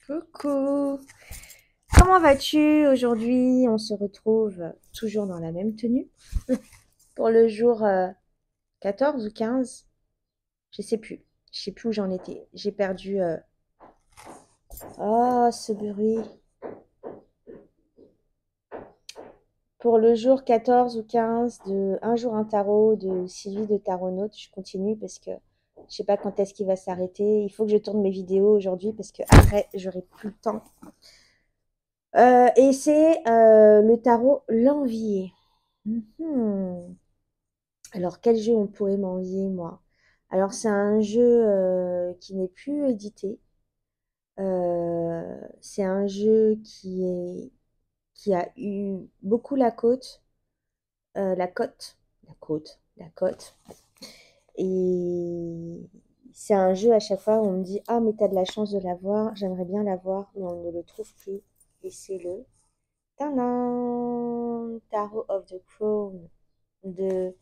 Coucou, comment vas-tu? Aujourd'hui, on se retrouve toujours dans la même tenue pour le jour 14 ou 15. Je sais plus. Je sais plus où j'en étais. J'ai perdu. Oh, ce bruit. Pour le jour 14 ou 15 de Un jour un tarot de Sylvie de Taronaute, je continue parce que je sais pas quand est-ce qu'il va s'arrêter. Il faut que je tourne mes vidéos aujourd'hui parce que après, j'aurai plus le temps. Et c'est le tarot L'Envié. Mhm. Alors, quel jeu on pourrait m'envier, moi? Alors, c'est un jeu qui n'est plus édité. C'est un jeu qui a eu beaucoup la cote. Et c'est un jeu à chaque fois où on me dit, ah, mais t'as de la chance de l'avoir, j'aimerais bien l'avoir, mais on ne le trouve plus. Et c'est le Tadam! Tarot of the Crown de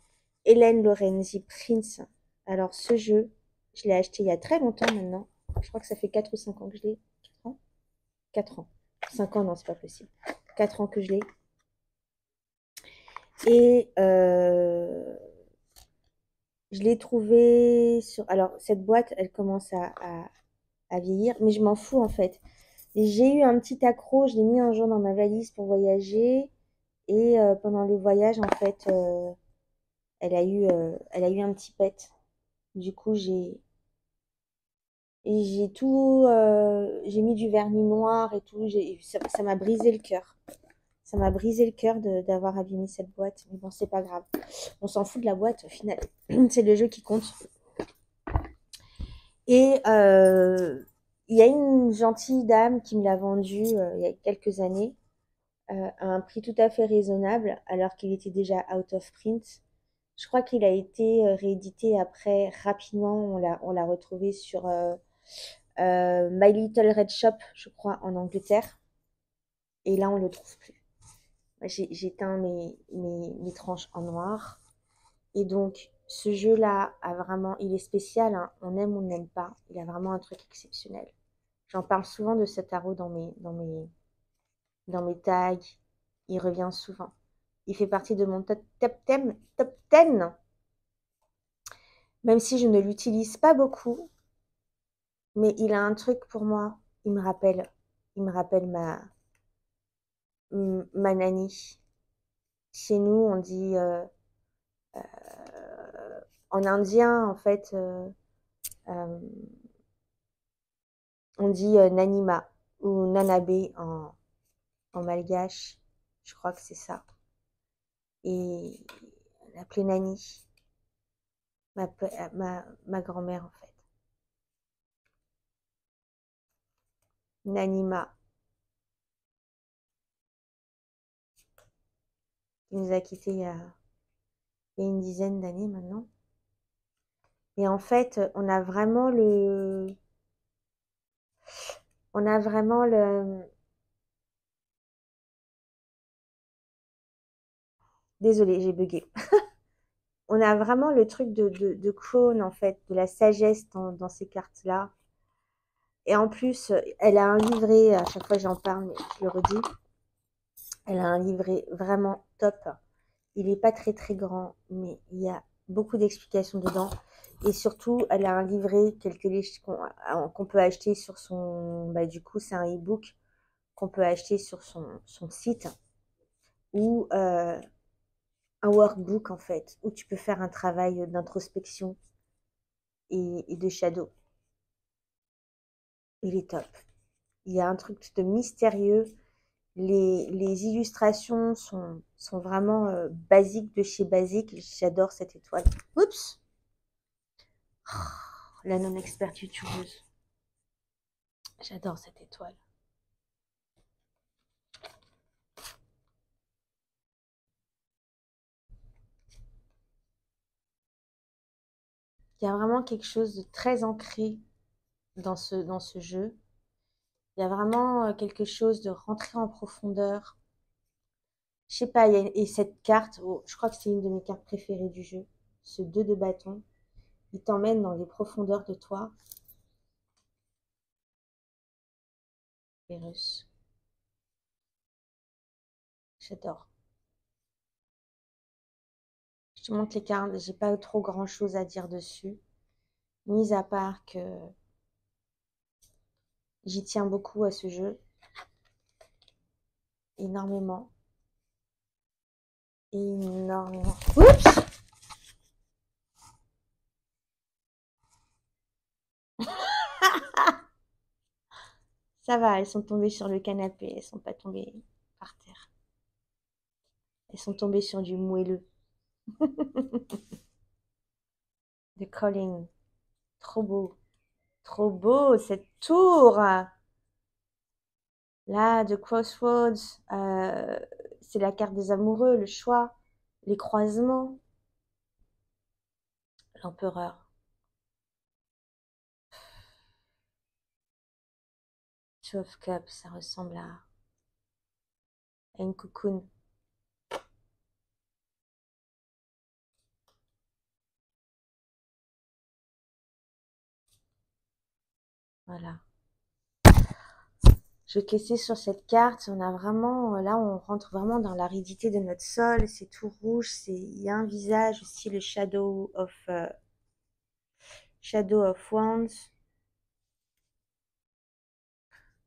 Hélène Lorenzi Prince. Alors, ce jeu, je l'ai acheté il y a très longtemps maintenant. Je crois que ça fait 4 ou 5 ans que je l'ai. 4 ans? 4 ans. 5 ans, non, c'est pas possible. 4 ans que je l'ai. Et je l'ai trouvé sur. Alors, cette boîte, elle commence à vieillir, mais je m'en fous en fait. J'ai eu un petit accro, je l'ai mis un jour dans ma valise pour voyager. Et pendant le voyage, en fait, elle a eu un petit pet. Du coup, j'ai tout, j'ai mis du vernis noir et tout. Ça m'a brisé le cœur. Ça m'a brisé le cœur d'avoir abîmé cette boîte. Mais bon, c'est pas grave. On s'en fout de la boîte au final. C'est le jeu qui compte. Et il y a une gentille dame qui me l'a vendu il y a quelques années à un prix tout à fait raisonnable, alors qu'il était déjà out of print. Je crois qu'il a été réédité après rapidement. On l'a retrouvé sur My Little Red Shop, je crois, en Angleterre. Et là, on le trouve plus. J'ai teint mes tranches en noir. Et donc, ce jeu-là a vraiment, il est spécial, hein. On aime ou on n'aime pas. Il a vraiment un truc exceptionnel. J'en parle souvent de ce tarot dans mes tags. Il revient souvent. Il fait partie de mon top 10, même si je ne l'utilise pas beaucoup. Mais il a un truc pour moi. Il me rappelle ma nanny. Chez nous, on dit en indien, en fait, euh, on dit nanima ou nanabe en malgache. Je crois que c'est ça. Et on l'appelait Nani, ma grand-mère en fait. Nanima, qui nous a quittés il y a une dizaine d'années maintenant. Et en fait, on a vraiment le, désolée, j'ai bugué. On a vraiment le truc de Crohn, en fait, de la sagesse dans ces cartes-là. Et en plus, elle a un livret, à chaque fois j'en parle, mais je le redis, elle a un livret vraiment top. Il n'est pas très très grand, mais il y a beaucoup d'explications dedans. Et surtout, elle a un livret qu'on peut acheter sur son... Bah, du coup, c'est un e-book qu'on peut acheter sur son site ou un workbook en fait, où tu peux faire un travail d'introspection et de shadow. Il est top. Il y a un truc de mystérieux. Les illustrations sont vraiment basiques de chez basique. J'adore cette étoile. Oups! Oh, la non-experte youtubeuse. J'adore cette étoile. Il y a vraiment quelque chose de très ancré dans ce jeu. Il y a vraiment quelque chose de rentrer en profondeur. Je sais pas, et cette carte, oh, je crois que c'est une de mes cartes préférées du jeu. Ce 2 de bâton, il t'emmène dans les profondeurs de toi. Pérus. J'adore. Je te montre les cartes, j'ai pas trop grand chose à dire dessus, mis à part que j'y tiens beaucoup à ce jeu, énormément, énormément. Oups! Ça va, elles sont tombées sur le canapé, elles sont pas tombées par terre. Elles sont tombées sur du moelleux. The Calling. Trop beau cette tour. Là, The Crossroads, c'est la carte des amoureux, le choix, les croisements. L'empereur. Two of Cups, ça ressemble à une cocoon. Voilà. Je vais laisser sur cette carte. On a vraiment, là, on rentre vraiment dans l'aridité de notre sol. C'est tout rouge. Il y a un visage aussi, le Shadow of Wands.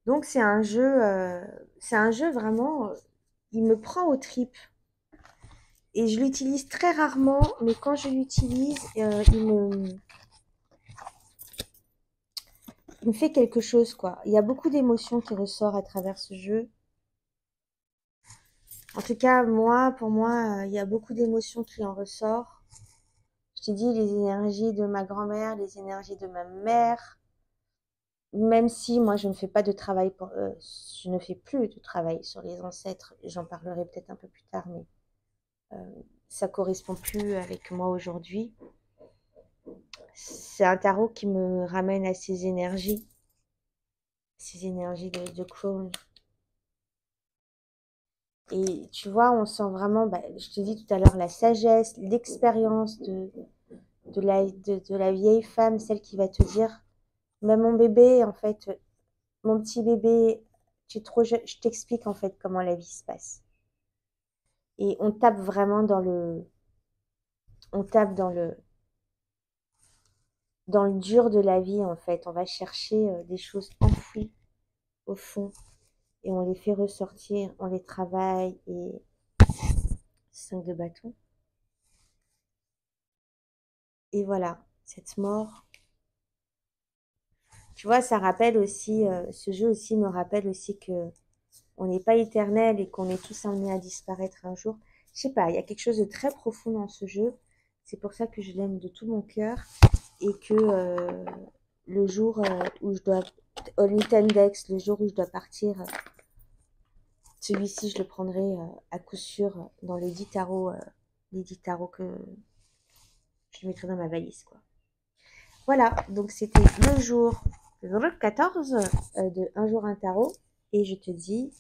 Donc c'est un jeu vraiment. Il me prend aux tripes. Et je l'utilise très rarement, mais quand je l'utilise, il me fait quelque chose, quoi. Il y a beaucoup d'émotions qui ressortent à travers ce jeu. En tout cas, pour moi, il y a beaucoup d'émotions qui en ressortent. Je t'ai dit, les énergies de ma grand-mère, les énergies de ma mère, même si moi, je ne fais pas de travail je ne fais plus de travail sur les ancêtres. J'en parlerai peut-être un peu plus tard, mais ça correspond plus avec moi aujourd'hui. C'est un tarot qui me ramène à ces énergies de Crohn. Et tu vois, on sent vraiment, je te dis tout à l'heure, la sagesse, l'expérience de la vieille femme, celle qui va te dire, mais mon bébé, en fait, mon petit bébé, tu es trop jeune, je t'explique en fait comment la vie se passe. Et on tape vraiment on tape dans le dur de la vie en fait. On va chercher des choses enfouies au fond et on les fait ressortir, on les travaille et 5 de bâton. Et voilà, cette mort. Tu vois, ça rappelle aussi, ce jeu aussi me rappelle aussi que on n'est pas éternel et qu'on est tous amenés à disparaître un jour. Je sais pas, il y a quelque chose de très profond dans ce jeu. C'est pour ça que je l'aime de tout mon cœur et que le jour où je dois, Index, le jour où je dois partir, celui-ci je le prendrai à coup sûr dans les 10 tarots que je mettrai dans ma valise, quoi. Voilà, donc c'était le jour 14 de Un jour un tarot et je te dis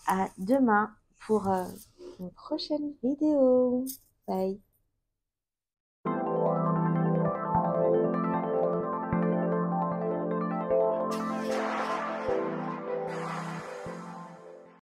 à demain pour une prochaine vidéo. Bye.